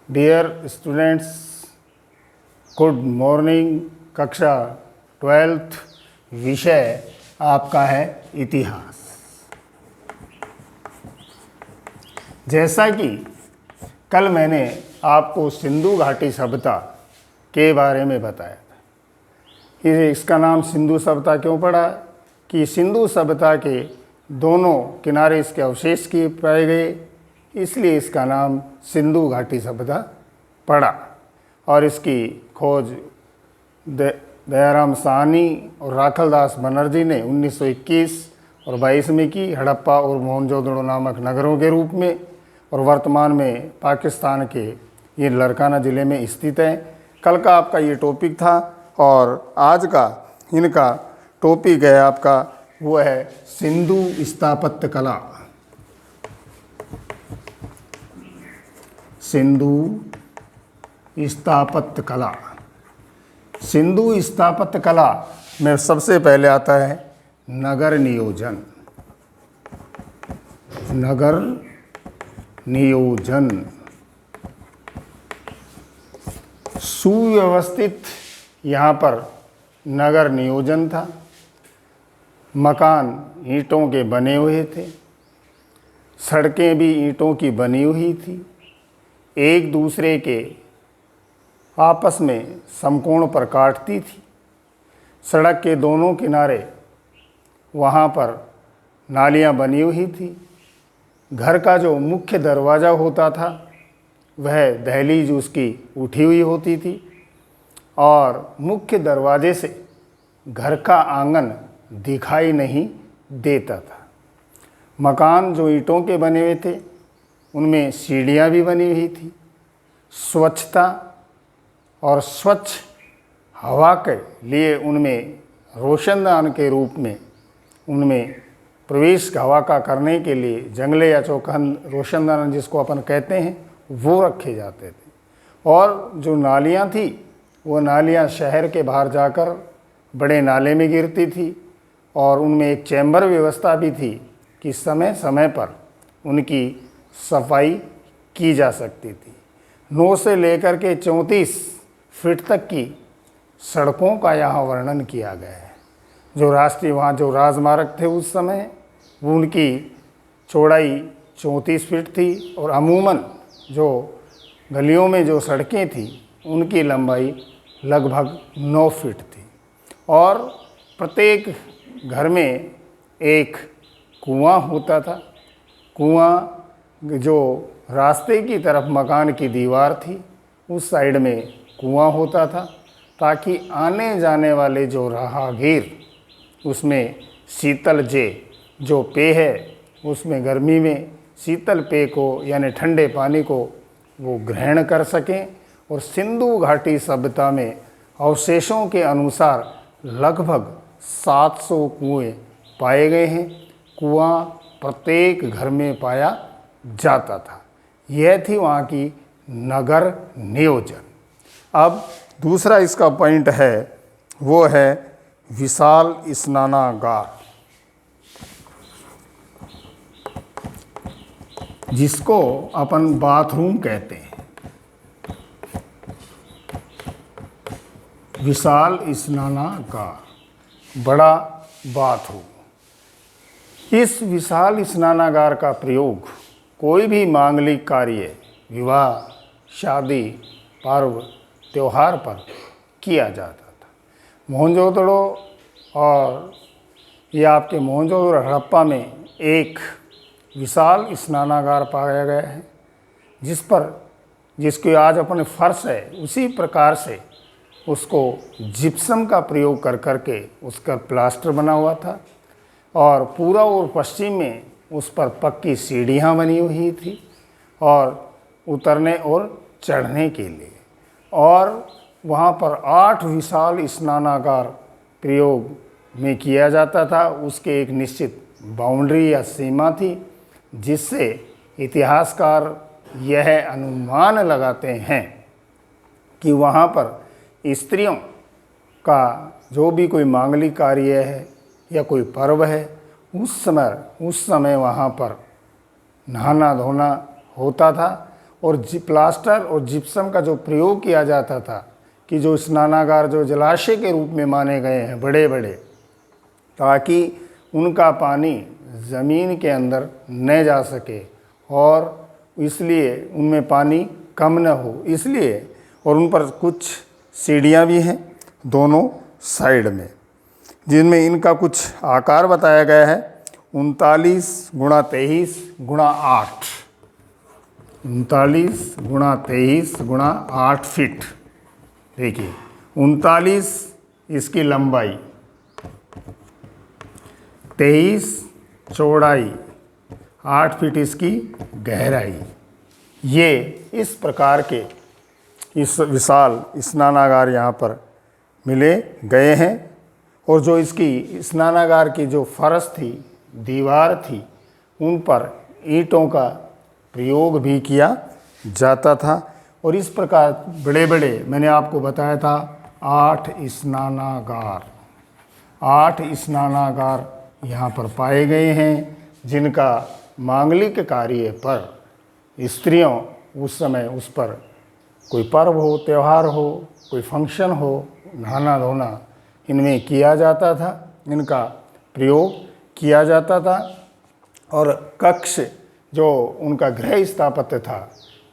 Dear students, good morning. कक्षा 12th विषय आपका है इतिहास। जैसा कि कल मैंने आपको सिंधु घाटी सभ्यता के बारे में बताया था कि इसका नाम सिंधु सभ्यता क्यों पड़ा, कि सिंधु सभ्यता के दोनों किनारे इसके अवशेष किए पाए गए, इसलिए इसका नाम सिंधु घाटी सभ्यता पड़ा। और इसकी खोज दयाराम साहनी और राखलदास बनर्जी ने 1921 और 22 में की, हड़प्पा और मोहनजोदड़ो नामक नगरों के रूप में, और वर्तमान में पाकिस्तान के ये लड़काना ज़िले में स्थित है। कल का आपका ये टॉपिक था और आज का इनका टॉपिक है आपका वो है सिंधु स्थापत्य कला। सिंधु स्थापत्य कला। सिंधु स्थापत्य कला में सबसे पहले आता है नगर नियोजन। नगर नियोजन सुव्यवस्थित यहाँ पर नगर नियोजन था। मकान ईंटों के बने हुए थे, सड़कें भी ईंटों की बनी हुई थी, एक दूसरे के आपस में समकोण पर काटती थी। सड़क के दोनों किनारे वहाँ पर नालियाँ बनी हुई थी। घर का जो मुख्य दरवाज़ा होता था वह दहलीज उसकी उठी हुई होती थी और मुख्य दरवाजे से घर का आंगन दिखाई नहीं देता था। मकान जो ईंटों के बने हुए थे उनमें सीढ़ियाँ भी बनी हुई थी। स्वच्छता और स्वच्छ हवा के लिए उनमें रोशनदान के रूप में उनमें प्रवेश हवा का करने के लिए जंगले या चौखंड रोशनदान जिसको अपन कहते हैं वो रखे जाते थे। और जो नालियाँ थी वो नालियाँ शहर के बाहर जाकर बड़े नाले में गिरती थी और उनमें एक चैम्बर व्यवस्था भी थी कि समय समय पर उनकी सफाई की जा सकती थी। 9 से लेकर के 34 फीट तक की सड़कों का यहाँ वर्णन किया गया है। जो राष्ट्रीय वहाँ जो राजमार्ग थे उस समय उनकी चौड़ाई 34 फीट थी और अमूमन जो गलियों में जो सड़कें थी उनकी लंबाई लगभग 9 फीट थी। और प्रत्येक घर में एक कुआं होता था। कुआं जो रास्ते की तरफ मकान की दीवार थी उस साइड में कुआं होता था ताकि आने जाने वाले जो राहगीर उसमें शीतल जो पेय है उसमें गर्मी में शीतल पेय को यानी ठंडे पानी को वो ग्रहण कर सकें। और सिंधु घाटी सभ्यता में अवशेषों के अनुसार लगभग 700 कुएं पाए गए हैं। कुआं प्रत्येक घर में पाया जाता था। यह थी वहाँ की नगर नियोजन। अब दूसरा इसका पॉइंट है वो है विशाल स्नानागार, जिसको अपन बाथरूम कहते हैं। विशाल स्नानागार, बड़ा बाथरूम। इस विशाल स्नानागार का प्रयोग कोई भी मांगलिक कार्य, विवाह, शादी, पर्व, त्योहार पर किया जाता था। मोहनजोदड़ो और ये आपके मोहनजोदड़ो हड़प्पा में एक विशाल स्नानागार पाया गया है जिसके आज अपने फर्श है उसी प्रकार से उसको जिप्सम का प्रयोग कर करके उसका प्लास्टर बना हुआ था और पूर्व और पश्चिम में उस पर पक्की सीढ़ियाँ बनी हुई थी और उतरने और चढ़ने के लिए। और वहाँ पर 8 विशाल स्नानागार प्रयोग में किया जाता था। उसके एक निश्चित बाउंड्री या सीमा थी जिससे इतिहासकार यह अनुमान लगाते हैं कि वहाँ पर स्त्रियों का जो भी कोई मांगलिक कार्य है या कोई पर्व है उस समय वहाँ पर नहाना धोना होता था और प्लास्टर और जिप्सम का जो प्रयोग किया जाता था कि जो स्नानागार जो जलाशय के रूप में माने गए हैं बड़े बड़े, ताकि उनका पानी ज़मीन के अंदर न जा सके और इसलिए उनमें पानी कम न हो इसलिए, और उन पर कुछ सीढ़ियाँ भी हैं दोनों साइड में, जिनमें इनका कुछ आकार बताया गया है 39 गुणा 23 गुणा 8, 39 गुणा 23 गुणा 8 फीट। देखिए 39 इसकी लंबाई, 23 चौड़ाई, 8 फीट इसकी गहराई। ये इस प्रकार के इस विशाल स्नानागार यहाँ पर मिले गए हैं। और जो इसकी स्नानागार की जो फर्श थी, दीवार थी, उन पर ईंटों का प्रयोग भी किया जाता था। और इस प्रकार बड़े बड़े, मैंने आपको बताया था 8 स्नानागार, 8 स्नानागार यहाँ पर पाए गए हैं, जिनका मांगलिक कार्य पर स्त्रियों उस समय उस पर कोई पर्व हो, त्यौहार हो, कोई फंक्शन हो, नहाना धोना इनमें किया जाता था, इनका प्रयोग किया जाता था। और कक्ष जो उनका गृह स्थापत्य था,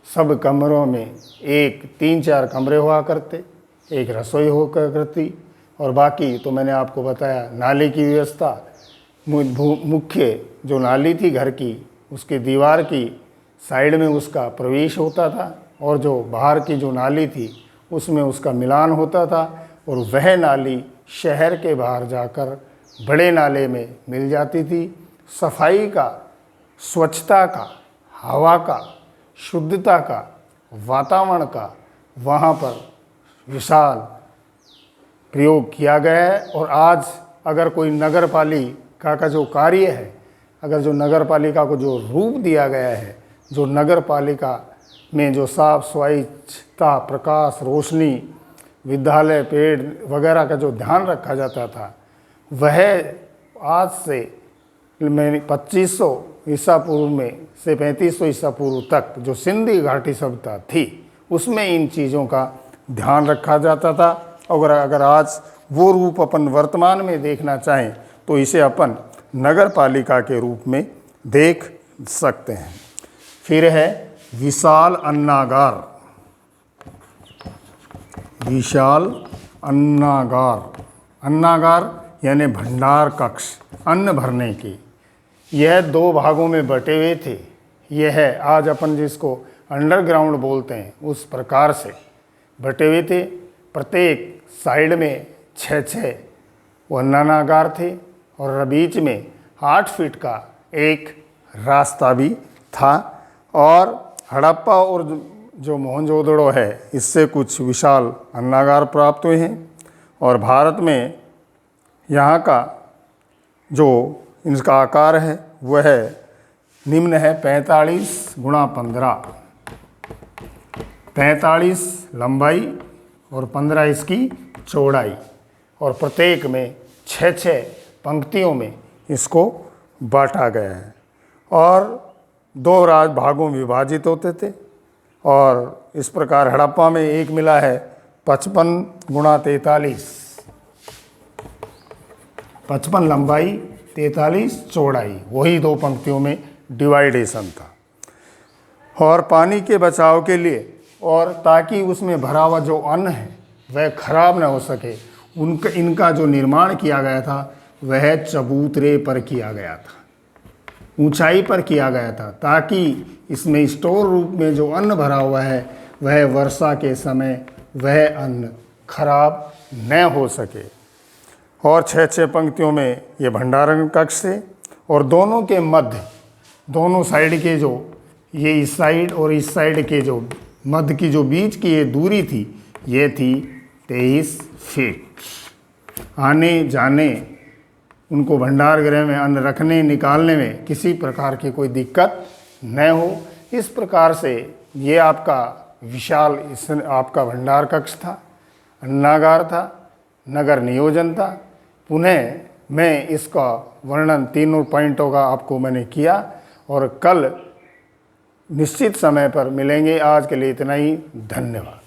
सब कमरों में 3-4 कमरे हुआ करते, एक रसोई होकर करती, और बाकी तो मैंने आपको बताया नाली की व्यवस्था। मुख्य जो नाली थी घर की, उसकी दीवार की साइड में उसका प्रवेश होता था, और जो बाहर की जो नाली थी उसमें उसका मिलान होता था, और वह नाली शहर के बाहर जाकर बड़े नाले में मिल जाती थी। सफाई का, स्वच्छता का, हवा का, शुद्धता का, वातावरण का वहाँ पर विशाल प्रयोग किया गया है। और आज अगर कोई नगर पालिका का जो कार्य है, अगर जो नगर पालिका को जो रूप दिया गया है, जो नगर पालिका में जो साफ स्वच्छता, प्रकाश, रोशनी, विद्यालय, पेड़ वगैरह का जो ध्यान रखा जाता था, वह आज से 2500 ईसा पूर्व में से 3500 ईसा पूर्व तक जो सिंधी घाटी सभ्यता थी, उसमें इन चीज़ों का ध्यान रखा जाता था। और अगर आज वो रूप अपन वर्तमान में देखना चाहें तो इसे अपन नगर पालिका के रूप में देख सकते हैं। फिर है विशाल अन्नागार, विशाल अन्नागार, अन्नागार यानी भंडार कक्ष, अन्न भरने की। यह 2 भागों में बटे हुए थे। यह है आज अपन जिसको अंडरग्राउंड बोलते हैं, उस प्रकार से बटे हुए थे। प्रत्येक साइड में 6-6 वो अन्नागार थे, और बीच में 8 फीट का एक रास्ता भी था। और हड़प्पा और जो मोहनजोदड़ो है, इससे कुछ विशाल अन्नागार प्राप्त हुए हैं। और भारत में यहाँ का जो इनका आकार है वह निम्न है 45 गुणा 15, 45 लंबाई और 15 इसकी चौड़ाई, और प्रत्येक में 6-6 पंक्तियों में इसको बांटा गया है। और 2 राज भागों में विभाजित होते थे। और इस प्रकार हड़प्पा में एक मिला है 55 गुणा 43, 55 लंबाई 43 चौड़ाई, वही 2 पंक्तियों में डिवाइडेशन था। और पानी के बचाव के लिए, और ताकि उसमें भरा हुआ जो अन्न है वह खराब न हो सके, इनका जो निर्माण किया गया था वह चबूतरे पर किया गया था, ऊंचाई पर किया गया था, ताकि इसमें स्टोर रूप में जो अन्न भरा हुआ है वह वर्षा के समय वह अन्न खराब न हो सके। और 6-6 पंक्तियों में ये भंडारण कक्ष थे। और दोनों के मध्य, दोनों साइड के जो ये इस साइड और इस साइड के जो मध्य की जो बीच की ये दूरी थी, ये थी 23 फीट। आने जाने, उनको भंडार गृह में अन्न रखने निकालने में किसी प्रकार की कोई दिक्कत न हो, इस प्रकार से ये आपका विशाल आपका भंडार कक्ष था, अन्नागार था, नगर नियोजन था। पुनः मैं इसका वर्णन तीनों पॉइंटों का आपको मैंने किया, और कल निश्चित समय पर मिलेंगे। आज के लिए इतना ही, धन्यवाद।